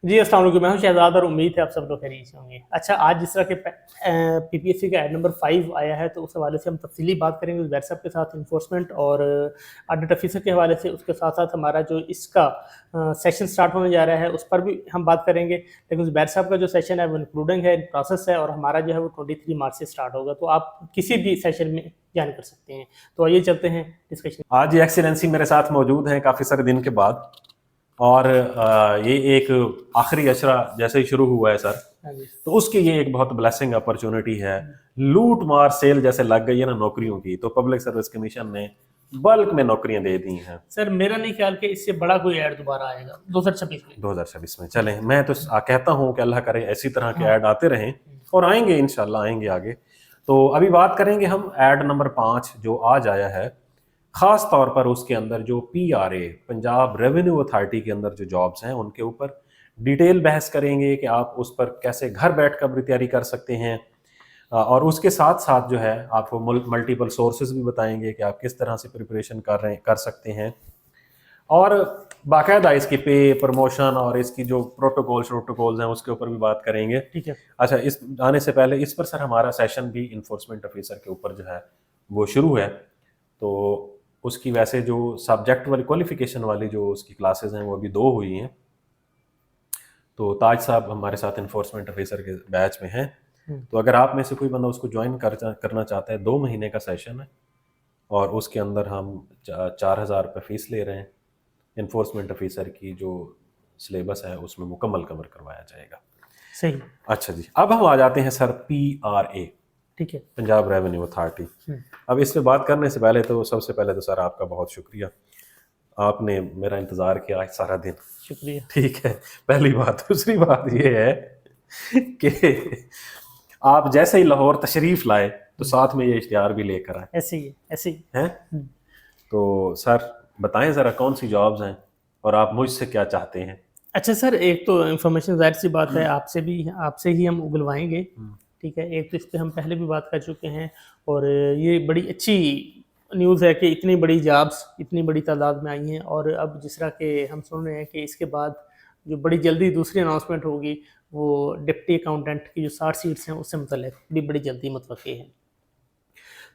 जी अस्सलाम वालेकुम, मैं हूं शहजाद और उम्मीद है आप सब लोग खैरियत से होंगे। अच्छा, आज जिस तरह के पीपीएससी का ऐड नंबर 5 आया है, तो उस हवाले से हम तफसीली बात करेंगे उस व्हाट्सएप के साथ, इन्फोर्समेंट और ऑडिट ऑफिसर के हवाले से। उसके साथ साथ हमारा जो इसका सेशन स्टार्ट होने जा रहा है उस पर भी हम बात करेंगे। लेकिन उस व्हाट्सएप का जो सेशन है वो इंक्लूडिंग है, प्रोसेस है, और हमारा जो है वो 23 मार्च से स्टार्ट होगा, तो आप किसी भी सेशन में ज्वाइन कर सकते हैं। तो आइए चलते हैं डिस्कशन। आज ये एक्सीलेंसी मेरे साथ मौजूद हैं काफ़ी सारे दिन के बाद, और ये एक आखिरी अशरा जैसे ही शुरू हुआ है सर, हाँ जी। तो उसकी ये एक बहुत ब्लेसिंग अपॉर्चुनिटी है। लूट मार सेल जैसे लग गई है ना नौकरियों की, तो पब्लिक सर्विस कमीशन ने बल्क में नौकरियां दे दी हैं। सर मेरा नहीं ख्याल कि इससे बड़ा कोई ऐड दोबारा आएगा 2026 में। 2026 में चलें, मैं तो कहता हूँ कि अल्लाह करे ऐसी तरह के हाँ। ऐड आते रहें, और आएंगे इंशाल्लाह, आएंगे आगे। तो अभी बात करेंगे हम ऐड नंबर 5 जो आज आया है, खास तौर पर उसके अंदर जो पीआरए पंजाब रेवेन्यू अथॉरिटी के अंदर जो जॉब्स हैं उनके ऊपर डिटेल बहस करेंगे कि आप उस पर कैसे घर बैठकर भी तैयारी कर सकते हैं, और उसके साथ साथ जो है आपको मल्टीपल सोर्सेज भी बताएंगे कि आप किस तरह से प्रिपरेशन कर सकते हैं, और बाकायदा इसकी पे प्रमोशन और इसकी जो प्रोटोकॉल्स हैं उसके ऊपर भी बात करेंगे। ठीक है। अच्छा, इस आने से पहले इस पर सर हमारा सेशन भी इन्फोर्समेंट ऑफिसर के ऊपर जो है वो शुरू है, तो उसकी वैसे जो सब्जेक्ट वाली क्वालिफिकेशन वाली जो उसकी क्लासेस हैं वो अभी 2 हुई हैं। तो ताज साहब हमारे साथ इन्फोर्समेंट ऑफिसर के बैच में हैं, तो अगर आप में से कोई बंदा उसको ज्वाइन करना चाहता है, 2 महीने का सेशन है, और उसके अंदर हम 4,000 रुपये फीस ले रहे हैं। इन्फोर्समेंट ऑफिसर की जो सिलेबस है उसमें मुकम्मल कवर करवाया जाएगा। सही। अच्छा जी, अब हम आ जाते हैं सर पीआरए, ठीक है। Punjab revenue authority. अब इस पे बात करने से पहले तो सबसे पहले तो सर आपका बहुत शुक्रिया, आपने मेरा इंतज़ार किया आज सारा दिन। शुक्रिया। ठीक है, पहली बात। दूसरी बात ये है कि आप जैसे ही लाहौर तशरीफ़ लाए तो साथ में ये इश्तिहार भी लेकर आए। ऐसे ही है, ऐसे ही हैं? तो सर बताएं ज़रा कौन सी जॉब्स हैं और आप मुझसे क्या चाहते हैं। अच्छा सर, एक तो इन्फॉर्मेशन जाहिर सी बात है आपसे ही हम उगलवाएंगे। ठीक है, एक तो इस पे हम पहले भी बात कर चुके हैं, और ये बड़ी अच्छी न्यूज़ है कि इतनी बड़ी जॉब्स इतनी बड़ी तादाद में आई हैं, और अब जिस तरह के हम सुन रहे हैं कि इसके बाद जो बड़ी जल्दी दूसरी अनाउंसमेंट होगी वो डिप्टी अकाउंटेंट की जो 60 सीट्स हैं उससे मुतल्लिक भी बड़ी जल्दी मुतवक्की है।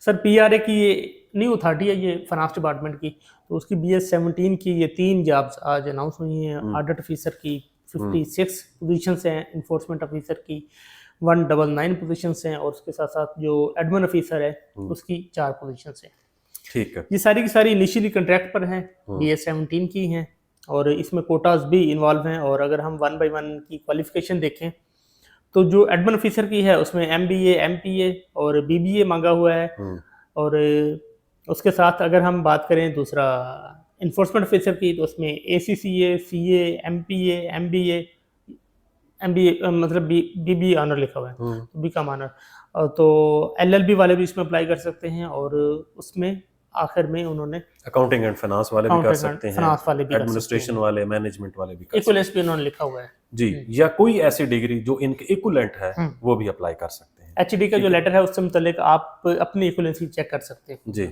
सर पीआरए की ये न्यू अथॉरिटी है, ये फाइनेंस डिपार्टमेंट की, तो उसकी BS-17 की ये 3 जॉब्स आज अनाउंस हुई हैं। ऑडिट ऑफिसर की 56 पोजीशंस हैं, इन्फोर्समेंट ऑफिसर की 199 पोजीशंस हैं, और उसके साथ साथ जो एडमिन ऑफिसर है उसकी 4 पोजीशंस हैं। ठीक है। ये सारी की सारी इनिशियली कॉन्ट्रैक्ट पर हैं, BS-17 की हैं, और इसमें कोटाज भी इन्वॉल्व हैं। और अगर हम 1 बाई 1 की क्वालिफिकेशन देखें तो जो एडमिन ऑफिसर की है उसमें MBA, MPA और BBA मांगा हुआ है, और उसके साथ अगर हम बात करें दूसरा इन्फोर्समेंट ऑफिसर की तो उसमें ACCA, CA, MPA, MBA मतलब BBA ऑनर लिखा हुआ है, तो BCom ऑनर, तो LLB वाले भी इसमें अप्लाई कर सकते हैं, और उसमें आखिर में उन्होंने अकाउंटिंग एंड फाइनेंस वाले भी कर सकते हैं, फाइनेंस वाले भी एडमिनिस्ट्रेशन वाले, मैनेजमेंट वाले भी कर इक्वलेंस भी उन्होंने लिखा हुआ है जी, या कोई ऐसी डिग्री जो इनके इक्विवेलेंट है वो भी अप्लाई कर सकते हैं। HD का जो लेटर है उससे मुतल्लिक आप अपनी इक्वलेंसी चेक कर सकते हैं जी।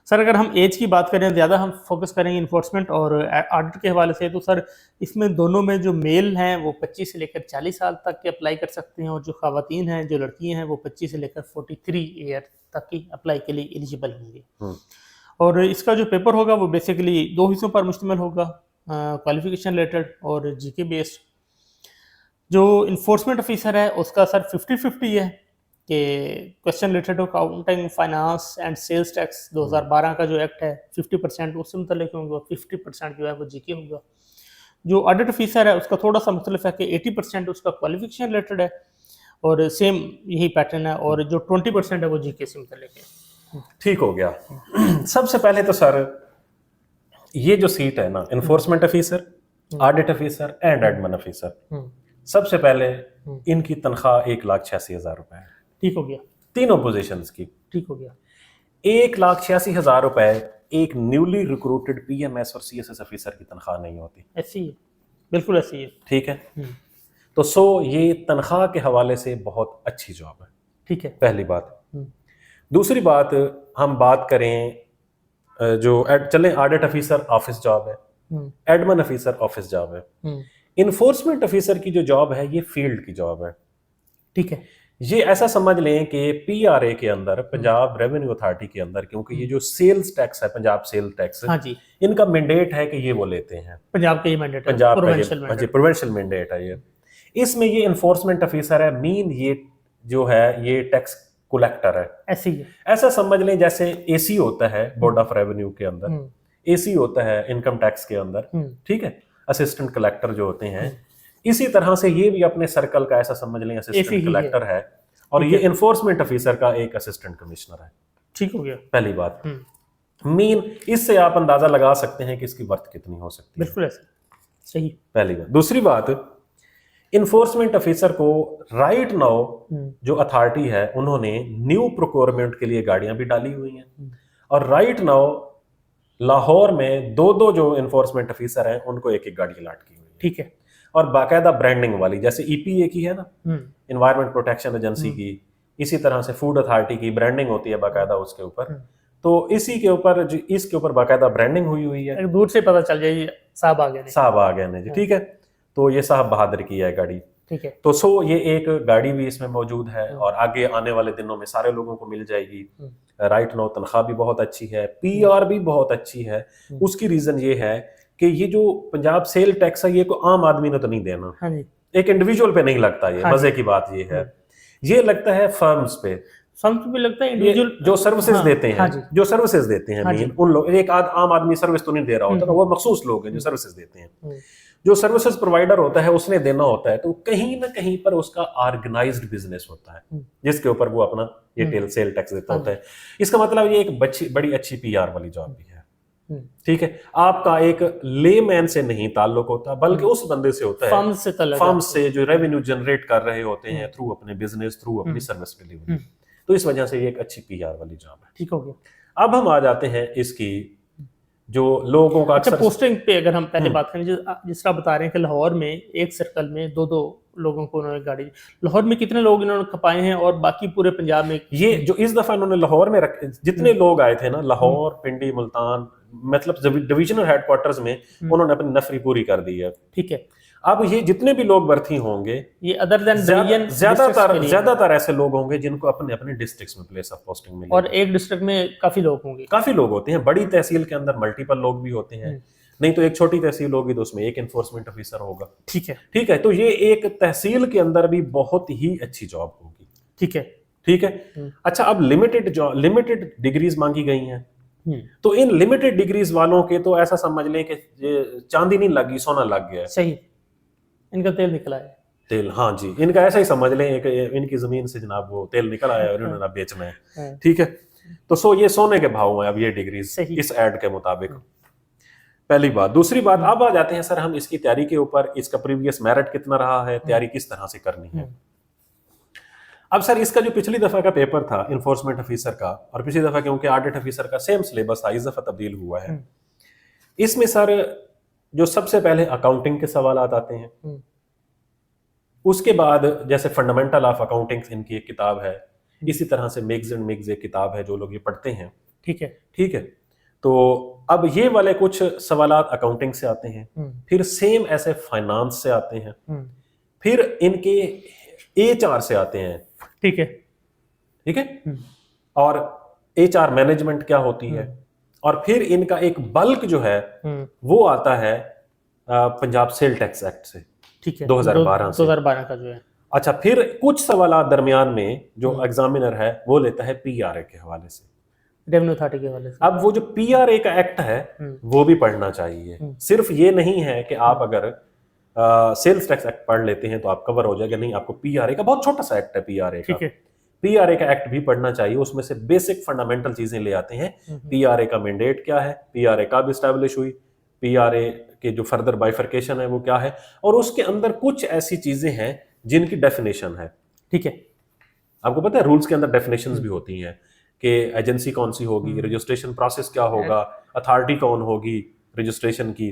सर अगर हम एज की बात करें, ज़्यादा हम फोकस करेंगे इन्फोर्समेंट और ऑडिट के हवाले से, तो सर इसमें दोनों में जो मेल हैं वो 25 से लेकर 40 साल तक के अप्लाई कर सकते हैं, और जो ख़वातीन हैं, जो लड़कियां हैं, वो 25 से लेकर 43 ईयर तक की अप्लाई के लिए एलिजिबल होंगे। और इसका जो पेपर होगा वो बेसिकली 2 हिस्सों पर मुश्तमिल होगा, क्वालिफिकेशन रिलेटेड और GK बेस्ड। जो इन्फोर्समेंट ऑफिसर है उसका सर 50-50 है कि question related accounting, finance and sales tax 2012 का जो एक्ट है 50% उससे मुतल्लिक होगा, 50% जो है वो GK होगा। जो ऑडिट ऑफिसर है उसका थोड़ा सा मुख्तलिफ है कि 80% उसका क्वालिफिकेशन रिलेटेड है, और सेम यही पैटर्न है, और जो 20% है वो GK से मुतल्लिक है। ठीक हो गया। सबसे पहले तो सर ये जो सीट है ना, enforcement officer, audit officer and admin officer, सबसे पहले इनकी तनख्वाह 1,86,000 रुपए है। ठीक हो गया। तीनों पोजीशंस की ठीक हो गया। 1,86,000 रुपए एक न्यूली रिक्रूटेड PMS और CSS ऑफिसर की तनख्वाह नहीं होती। ऐसी है, बिल्कुल ऐसी है। ठीक है, तो ये तनख्वाह के हवाले से बहुत अच्छी जॉब है। ठीक है, पहली बात। दूसरी बात, हम बात करें जो चलें ऑडिट ऑफिसर ऑफिस जॉब है, एडमिन ऑफिसर ऑफिस जॉब है, इन्फोर्समेंट ऑफिसर की जो जॉब है ये फील्ड की जॉब है। ठीक है। ये ऐसा समझ लें कि पीआरए के अंदर, पंजाब रेवेन्यू अथॉरिटी के अंदर, क्योंकि ये जो सेल्स टैक्स है, पंजाब सेल टैक्स, हाँ जी, इनका मैंडेट है कि ये वो लेते हैं, पंजाब का ये मैंडेट है, पंजाब का प्रोविंशियल ये मैंडेट। प्रोविंशियल मैंडेट है ये। इसमें ये इन्फोर्समेंट ऑफिसर है, मीन ये जो है ये टैक्स कलेक्टर है। ऐसे ही है। ऐसा समझ लें जैसे एसी होता है बोर्ड ऑफ रेवेन्यू के अंदर, एसी होता है इनकम टैक्स के अंदर, ठीक है, असिस्टेंट कलेक्टर जो होते हैं, इसी तरह से ये भी अपने सर्कल का ऐसा समझ लें असिस्टेंट कलेक्टर है, और ये इन्फोर्समेंट ऑफिसर का एक असिस्टेंट कमिश्नर है। ठीक हो गया। पहली बात मीन, इससे आप अंदाजा लगा सकते हैं कि इसकी वर्थ कितनी हो सकती है। बिल्कुल ऐसे, सही। पहली बात। दूसरी बात, इन्फोर्समेंट ऑफिसर को राइट नाउ जो अथॉरिटी है उन्होंने न्यू प्रोक्योरमेंट के लिए गाड़ियां भी डाली हुई हैं, और राइट नाउ लाहौर में दो दो जो इन्फोर्समेंट ऑफिसर हैं उनको एक एक गाड़ी अलॉट की हुई है। ठीक है। और बाकायदा ब्रांडिंग वाली, जैसे ईपीए की है ना, इन्वायरमेंट प्रोटेक्शन एजेंसी की, इसी तरह से फूड अथॉरिटी की ब्रांडिंग होती है बाकायदा उसके ऊपर। तो इसी के ऊपर, इसके ऊपर बाकायदा ब्रांडिंग हुई है, दूर से पता चल जाए साहब आ गए, साहब आ गए जी, ठीक है। तो ये साहब बहादुर की है गाड़ी, ठीक है। तो सो ये एक गाड़ी भी इसमें मौजूद है, और आगे आने वाले दिनों में सारे लोगों को मिल जाएगी। राइट नाउ तनख्वाह भी बहुत अच्छी है, पीआर भी बहुत अच्छी है। उसकी रीजन ये है कि ये जो पंजाब सेल टैक्स है ये को आम आदमी ने तो नहीं देना, हाँ जी, एक इंडिविजुअल पे नहीं लगता ये। हाँ मजे की बात ये है, ये लगता है फर्म्स पे, फर्म्स पे लगता है, इंडिविजुअल जो सर्विसेज देते हैं, हाँ जो सर्विसेज देते हैं मेन उन लोग, एक आम आदमी सर्विस तो नहीं दे रहा होता, तो वो मखसूस लोग हैं जो सर्विसेज देते हैं। जो सर्विसेज प्रोवाइडर होता है उसने देना होता है, तो कहीं ना कहीं पर उसका ऑर्गेनाइज्ड बिजनेस होता है जिसके ऊपर वो अपना ये सेल टैक्स देता होता है। इसका मतलब ये एक बड़ी अच्छी पीआर वाली जॉब भी है, ठीक है। आपका एक लेमैन से नहीं ताल्लुक होता, बल्कि उस बंदे से होता है, फर्म से जो रेवेन्यू जनरेट कर रहे होते हैं थ्रू अपने बिजनेस, थ्रू अपनी सर्विस डिलीवरी। तो इस वजह से ये एक अच्छी पीआर वाली जॉब है। ठीक हो गया। अब हम आ जाते हैं इसकी जो लोगों का अच्छा, पोस्टिंग पे अगर हम पहले बात करें, जिस तरह बता रहे हैं कि लाहौर में एक सर्कल में दो दो लोगों को उन्होंने गाड़ी, लाहौर में कितने लोग इन्होंने खपाए हैं, और बाकी पूरे पंजाब में ये जो इस दफा इन्होंने लाहौर में जितने लोग आए थे ना, लाहौर, पिंडी, मुल्तान, मतलब डिविजनल हेडक्वार्टर्स में उन्होंने अपनी नफरी पूरी कर दी है। ठीक है। अब ये जितने भी लोग भर्ती होंगे, ये अदर देन ज्यादातर ऐसे लोग होंगे जिनको अपने अपने डिस्ट्रिक्ट्स में प्लेस ऑफ पोस्टिंग मिली, और एक डिस्ट्रिक्ट में काफी लोग होंगे, काफी लोग होते हैं। बड़ी तहसील के अंदर मल्टीपल लोग भी होते हैं, नहीं तो एक छोटी तहसील होगी तो उसमें एक इन्फोर्समेंट ऑफिसर होगा। ठीक है, ठीक है। तो ये एक तहसील के अंदर भी बहुत ही अच्छी जॉब होगी। ठीक है, ठीक है। अच्छा, अब लिमिटेड डिग्रीज मांगी गई हैं, तो इन लिमिटेड डिग्रीज वालों के तो ऐसा समझ लें कि चांदी नहीं लगी, सोना लग गया है। सही, इनका तेल निकला है, तेल, हाँ जी, इनका ऐसा ही समझ लें, इनकी जमीन से जनाब वो तेल निकल आया और इन्होंने बेचना है। ठीक है। तो ये सोने के भाव हैं अब ये डिग्रीज इस एड के मुताबिक। पहली बात। दूसरी बात, अब आ जाते हैं सर हम इसकी तैयारी के ऊपर, इसका प्रीवियस मेरिट कितना रहा है, तैयारी किस तरह से करनी है। अब सर इसका जो पिछली दफा का पेपर था इन्फोर्समेंट ऑफिसर का, और पिछली दफा क्योंकि ऑडिट ऑफिसर का सेम सिलेबस था, इस दफा तब्दील हुआ है। इसमें सर जो सबसे पहले अकाउंटिंग के सवाल आते हैं, उसके बाद जैसे फंडामेंटल ऑफ अकाउंटिंग इनकी एक किताब है, इसी तरह से मिग्स एंड मिग्स एक किताब है जो लोग ये पढ़ते हैं। ठीक है, ठीक है। तो अब ये वाले कुछ सवालात अकाउंटिंग से आते हैं, फिर सेम ऐसे फाइनेंस से आते हैं, फिर इनके एचआर से आते हैं। ठीक है, ठीक है। और एचआर मैनेजमेंट क्या होती है, और फिर इनका एक बल्क जो है वो आता है पंजाब सेल टैक्स एक्ट से, ठीक है, 2012 का जो है। अच्छा, फिर कुछ सवाल दरमियान में जो एग्जामिनर है वो लेता है पीआरए के हवाले से, रेवेन्यू अथॉरिटी के हवाले से। अब वो जो पीआरए का एक्ट है वो भी पढ़ना चाहिए। सिर्फ ये नहीं है कि आप अगर सेल्स टैक्स एक्ट पढ़ लेते हैं तो आप कवर हो जाएगा, नहीं, आपको पीआरए का बहुत छोटा सा एक्ट है पीआरए का, पीआरए का एक्ट भी पढ़ना चाहिए। उसमें से बेसिक फंडामेंटल चीजें ले आते हैं। पीआरए का मैंडेट क्या है, पीआरए कब एस्टैब्लिश हुई, पीआरए के जो फर्दर बाइफर्केशन है वो क्या है, और उसके अंदर कुछ ऐसी चीजें हैं जिनकी डेफिनेशन है। ठीक है, आपको पता है रूल्स के अंदर डेफिनेशंस भी होती हैं कि एजेंसी कौन सी होगी, रजिस्ट्रेशन प्रोसेस क्या होगा, अथॉरिटी कौन होगी रजिस्ट्रेशन की,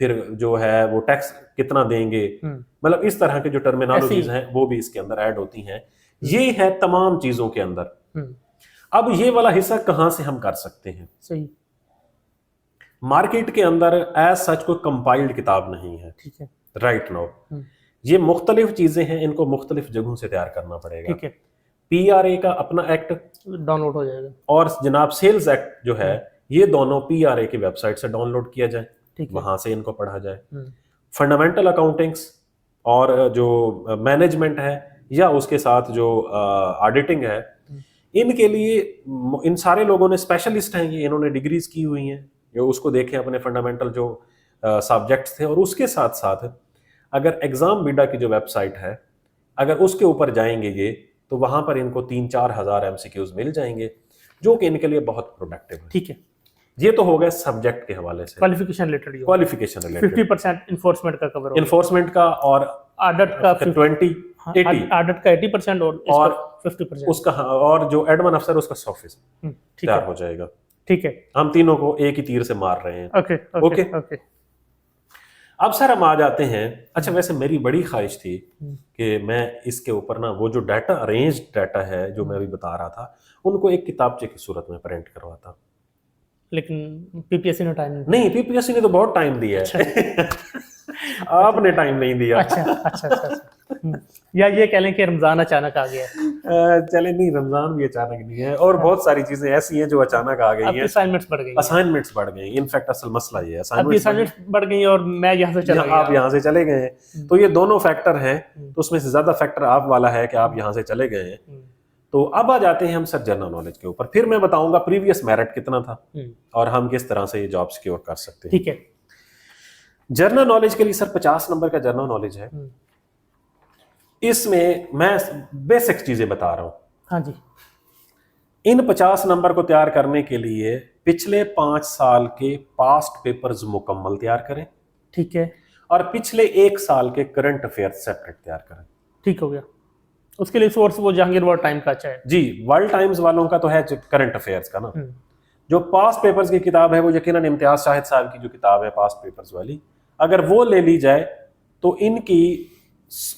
फिर जो है वो टैक्स कितना देंगे, मतलब इस तरह के जो टर्मिनोलॉजीज हैं वो भी इसके अंदर ऐड होती हैं। ये है तमाम चीजों के अंदर। अब ये वाला हिस्सा कहां से हम कर सकते हैं? सही, मार्केट के अंदर एज सच कोई कंपाइल्ड किताब नहीं है। ठीक है, राइट नाउ ये मुख्तलिफ चीजें हैं, इनको मुख्तलिफ जगहों से तैयार करना पड़ेगा। ठीक है, पीआरए का अपना एक्ट डाउनलोड हो जाएगा। और जनाब सेल्स एक्ट जो है ये दोनों पीआरए की वेबसाइट से डाउनलोड किया जाए, ठीक है। वहां से इनको पढ़ा जाए। फंडामेंटल अकाउंटिंग्स और जो मैनेजमेंट है या उसके साथ जो ऑडिटिंग है, इनके लिए इन सारे लोगों ने स्पेशलिस्ट हैं, ये इन्होंने डिग्रीज की हुई हैं, ये उसको देखें अपने फंडामेंटल जो सब्जेक्ट्स थे। और उसके साथ साथ अगर एग्जाम बीडा की जो वेबसाइट है अगर उसके ऊपर जाएंगे ये, तो वहां पर इनको 3-4 हज़ार एमसीक्यूज मिल जाएंगे जो कि इनके लिए बहुत प्रोडक्टिव है। ठीक है, ये तो हो गया सब्जेक्ट के हवाले से, qualification related. Qualification related 50% enforcement का कवर होगा, इन्फोर्समेंट का और ऑडिट का 20 80 ऑडिट का 80% और इसका 50%। उसका और जो एडमिन अफसर उसका 100% ठीक तैयार है, हो जाएगा। ठीक है, हम तीनों को एक ही तीर से मार रहे हैं। Okay okay. Okay okay. अब सर हम आ जाते हैं, अच्छा वैसे मेरी बड़ी ख्वाहिश थी कि मैं इसके ऊपर ना वो जो डाटा अरेंज डाटा है जो मैं अभी बता रहा था उनको एक किताबचे की सूरत में प्रिंट करवाता, लेकिन पीपीएससी ने टाइम नहीं पीपीएससी ने तो बहुत टाइम दिया है। आपने टाइम नहीं दिया। अच्छा अच्छा अच्छा। या ये कह लें कि रमजान अचानक आ गया। चले नहीं, रमजान भी अचानक नहीं है और बहुत सारी चीजें ऐसी हैं जो अचानक आ गई हैं। असाइनमेंट्स बढ़ गई, असाइनमेंट्स बढ़ गई। इनफैक्ट असल मसला ये है असाइनमेंट्स बढ़ गई और मैं यहाँ से चला गया, आप यहाँ से चले गए हैं, तो ये दोनों फैक्टर हैं। तो उसमें से ज्यादा फैक्टर आप वाला है कि आप यहाँ से चले गए हैं। तो अब आ जाते हैं हम सर जनरल नॉलेज के ऊपर, फिर मैं बताऊंगा प्रीवियस मेरिट कितना था और हम किस तरह से ये जॉब सिक्योर कर सकते हैं। ठीक है। जनरल नॉलेज के लिए सर 50 नंबर का जनरल नॉलेज है। इसमें मैं बेसिक चीजें बता रहा हूं। हाँ जी। इन 50 नंबर को तैयार करने के लिए पिछले 5 साल के पास्ट पेपर्स मुकम्मल तैयार करें, ठीक है, और पिछले 1 साल के करंट अफेयर्स सेपरेट तैयार करें। ठीक हो गया। उसके लिए सोर्स वो जहांगीर वर्ल्ड टाइम का अच्छा है जी, वर्ल्ड टाइम्स वालों का तो है करंट अफेयर्स का ना। जो पास्ट पेपर्स की किताब है वो यकीनन इम्तियाज शाहिद साहब की जो किताब है पास्ट पेपर्स वाली, अगर वो ले ली जाए तो इनकी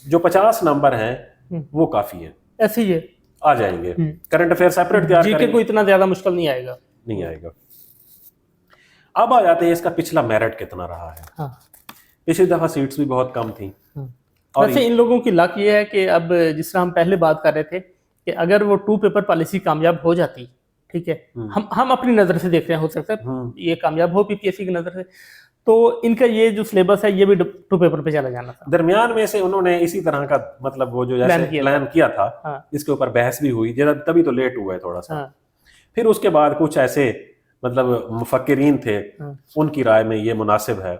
जो 50 नंबर हैं वो काफी है, ऐसे ही है, आ जाएंगे। करंट अफेयर सेपरेट तैयार जीके करेंगे, को इतना ज्यादा मुश्किल नहीं आएगा, नहीं आएगा। अब आ जाते हैं इसका पिछला मेरिट कितना रहा है। हाँ। पिछली दफा सीट्स भी बहुत कम थी। वैसे इन लोगों की लक ये है कि अब जिस तरह हम पहले बात कर रहे थे कि अगर वो 2 पेपर पॉलिसी कामयाब हो जाती, ठीक है, हम अपनी नजर से देख रहे हैं, हो सकता है ये कामयाब हो पीपीएससी की नजर से, तो इनका ये जो सिलेबस है ये भी 2 पेपर पे चला जाना था। दरमियान में से उन्होंने इसी तरह का मतलब वो जो जैसे प्लान किया था, हाँ। इसके ऊपर बहस भी हुई, तभी तो लेट हुआ है थोड़ा सा। हाँ। फिर उसके बाद कुछ ऐसे मतलब मुफक्किरीन थे, उनकी राय में ये मुनासिब है।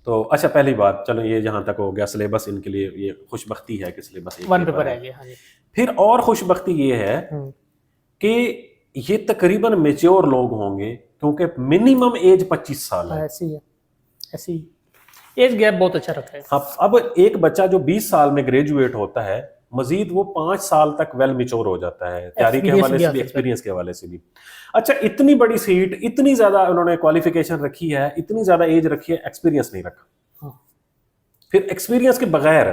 तो अच्छा पहली बात, चलो ये जहां तक हो गया सिलेबस, इनके लिए ये खुशबख्ती है कि सिलेबस 1 पेपर है। हाँ जी। फिर और खुशबख्ती ये है कि ये तकरीबन मैच्योर लोग होंगे क्योंकि मिनिमम एज 25 साल है। ऐसी है, ऐसी एज गैप बहुत अच्छा रखा है। अब एक बच्चा जो 20 साल में ग्रेजुएट होता है, मजीद वो 5 साल तक वेल मिच्योर हो जाता है, तैयारी के हवाले से भी, एक्सपीरियंस के हवाले से भी। अच्छा इतनी बड़ी सीट, इतनी ज्यादा उन्होंने क्वालिफिकेशन रखी है, इतनी ज्यादा एज रखी है, एक्सपीरियंस नहीं रखा। हाँ। फिर एक्सपीरियंस के बगैर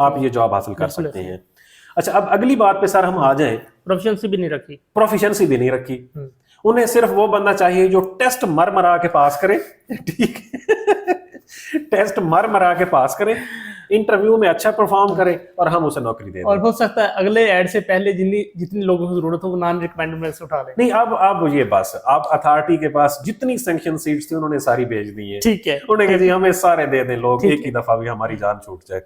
आप ये जॉब हासिल कर सकते हैं। अच्छा अब अगली बात पे सर हम आ जाएं, प्रोफिशिएंसी भी नहीं रखी, प्रोफिशिएंसी भी नहीं रखी। उन्हें सिर्फ वो बंदा चाहिए जो टेस्ट मर मरा के पास करे, ठीक है, टेस्ट मर मरा के पास करे, इंटरव्यू में अच्छा परफॉर्म करे और हम उसे नौकरी दे दें। और हो सकता है अगले ऐड से पहले जितनी लोगों को जरूरत हो वो नॉन रिकमेंडेड में से उठा लें। नहीं अब ये बस आप अथॉरिटी के पास जितनी सैंक्शन सीट्स थी उन्होंने सारी भेज दी है, ठीक है, उन्होंने कहा जी हमें सारे दे दें लोग, एक ही दफा भी हमारी जान छूट जाए।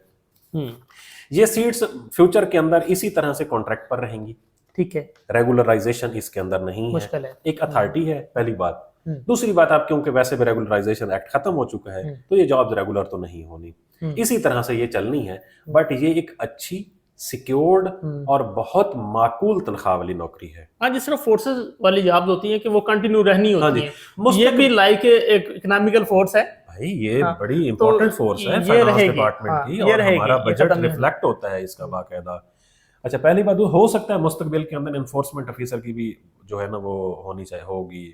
ये सीट्स फ्यूचर के अंदर इसी तरह से कॉन्ट्रैक्ट पर रहेंगी, ठीक है, रेगुलराइजेशन इसके अंदर नहीं मुश्किल है। एक अथॉरिटी है पहली बात। दूसरी बात, आप क्योंकि वैसे भी रेगुलराइजेशन एक्ट खत्म हो चुका है तो ये जॉब्स रेगुलर तो नहीं होनी, इसी तरह से ये चलनी है। बट ये एक अच्छी सिक्योर्ड और बहुत माकूल तनख्वाह वाली नौकरी है। हाँ, जिस तरह फोर्सेस वाली जॉब्स होती हैं कि वो कंटिन्यू रहनी होती हैं, हाँ ये भी लाइक एक इकोनॉमिकल फोर्स है भाई, ये बड़ी इंपॉर्टेंट फोर्स है फाइनेंस डिपार्टमेंट की, और हमारा बजट रिफ्लेक्ट होता है इसका बाकायदा। अच्छा पहली बात, हो सकता है मुस्तकबिल के अंदर एनफोर्समेंट ऑफिसर की भी जो है ना वो होनी चाहिए, होगी,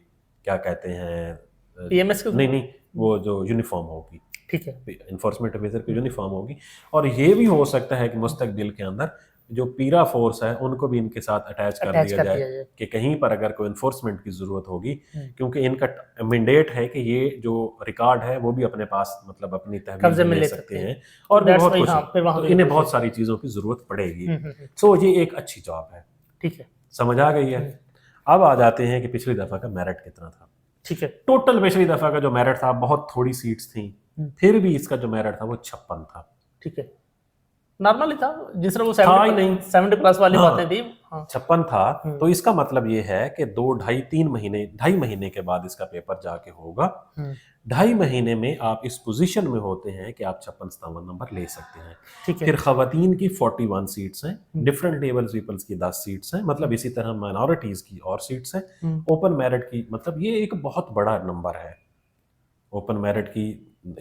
क्या कहते हैं पीएमएस के, नहीं वो जो यूनिफॉर्म होगी, ठीक है, एनफोर्समेंट ऑफिसर की यूनिफॉर्म होगी। और ये भी हो सकता है कि मुस्तकबिल के अंदर जो पीरा फोर्स है उनको भी इनके साथ अटैच कर अटैच दिया कर दिया जाए जाए। कि कहीं पर अगर कोई इन्फोर्समेंट की जरूरत होगी, हम्म। क्योंकि इनका मैंडेट है कि ये जो रिकॉर्ड है वो भी अपने पास मतलब अपनी तहवील कब्जे में में ले ले सकते सकते हैं। हैं और भी दैट्स बहुत वाई, कुछ हाँ, है। फिर वहाँ तो पे इन्हें कुछ बहुत सारी चीज़ों की ज़रूरत पड़ेगी। हम्म। सो ये एक अच्छी जॉब है, ठीक है। समझ आ गई है। अब आ जाते हैं कि पिछली दफ़ा का मेरिट कितना था। ठीक है। टोटल पिछली दफ़ा का जो मेरिट था बहुत थोड़ी सीट्स थी, फिर भी इसका जो मेरिट था वो 56 था। ठीक है, नॉर्मल ही था, जिस तरह वो था ही नहीं। 70 प्लस वाली हाँ, बातें थी। हाँ। 56 था। तो इसका मतलब ये है कि 2 ढाई 3 महीने के बाद इसका पेपर जाके होगा। 2.5 महीने में आप इस पोजीशन में होते हैं कि आप 56-57 नंबर ले सकते हैं। ठीक है। फिर खवातीन की 41 सीट्स हैं, डिफरेंट लेवल पीपल्स की 10 सीट्स हैं, मतलब इसी तरह माइनॉरिटीज की और सीट्स हैं। ओपन मेरिट की मतलब ये एक बहुत बड़ा नंबर है। ओपन मेरिट की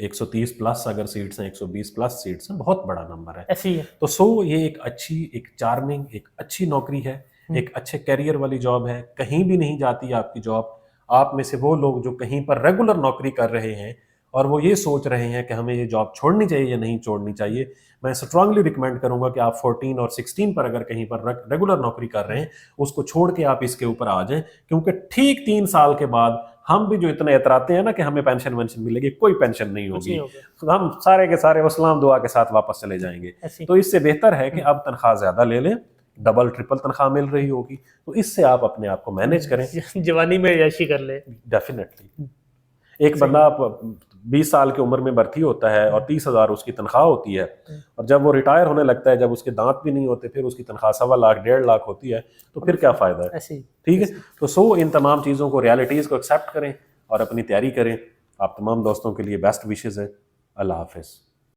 130 प्लस अगर सीट्स हैं, 120 प्लस सीट्स हैं, बहुत बड़ा नंबर है। ऐसी है। तो ये एक अच्छी, एक चार्मिंग, एक अच्छी नौकरी है, एक अच्छे कैरियर वाली जॉब है। कहीं भी नहीं जाती आपकी जॉब। आप में से वो लोग जो कहीं पर रेगुलर नौकरी कर रहे हैं और वो ये सोच रहे हैं कि हमें ये जॉब छोड़नी चाहिए या नहीं छोड़नी चाहिए, मैं स्ट्रांगली रिकमेंड करूंगा कि आप 14 और 16 पर अगर कहीं पर रेगुलर नौकरी कर रहे हैं, उसको छोड़ के आप इसके ऊपर आ जाएं। क्योंकि ठीक 3 साल के बाद हम भी जो इतना इतराते हैं ना कि हमें पेंशन वेंशन मिलेगी, कोई पेंशन नहीं होगी, तो हम सारे के सारे वसलाम दुआ के साथ वापस चले जाएंगे। तो इससे बेहतर है कि अब तनख्वाह ज्यादा ले लें, डबल ट्रिपल तनख्वाह मिल रही होगी, तो इससे आप अपने आप को मैनेज करें, जवानी में यशी कर ले। डेफिनेटली। एक बंदा 20 साल की उम्र में भर्ती होता है और 30,000 उसकी तनख्वाह होती है, और जब वो रिटायर होने लगता है, जब उसके दांत भी नहीं होते, फिर उसकी तनख्वाह 1.25 लाख 1.5 लाख होती है, तो फिर क्या फ़ायदा है। ठीक है, तो इन तमाम चीज़ों को, रियलिटीज़ को एक्सेप्ट करें और अपनी तैयारी करें। आप तमाम दोस्तों के लिए बेस्ट विशेज़ हैं। अल्लाह हाफिज़।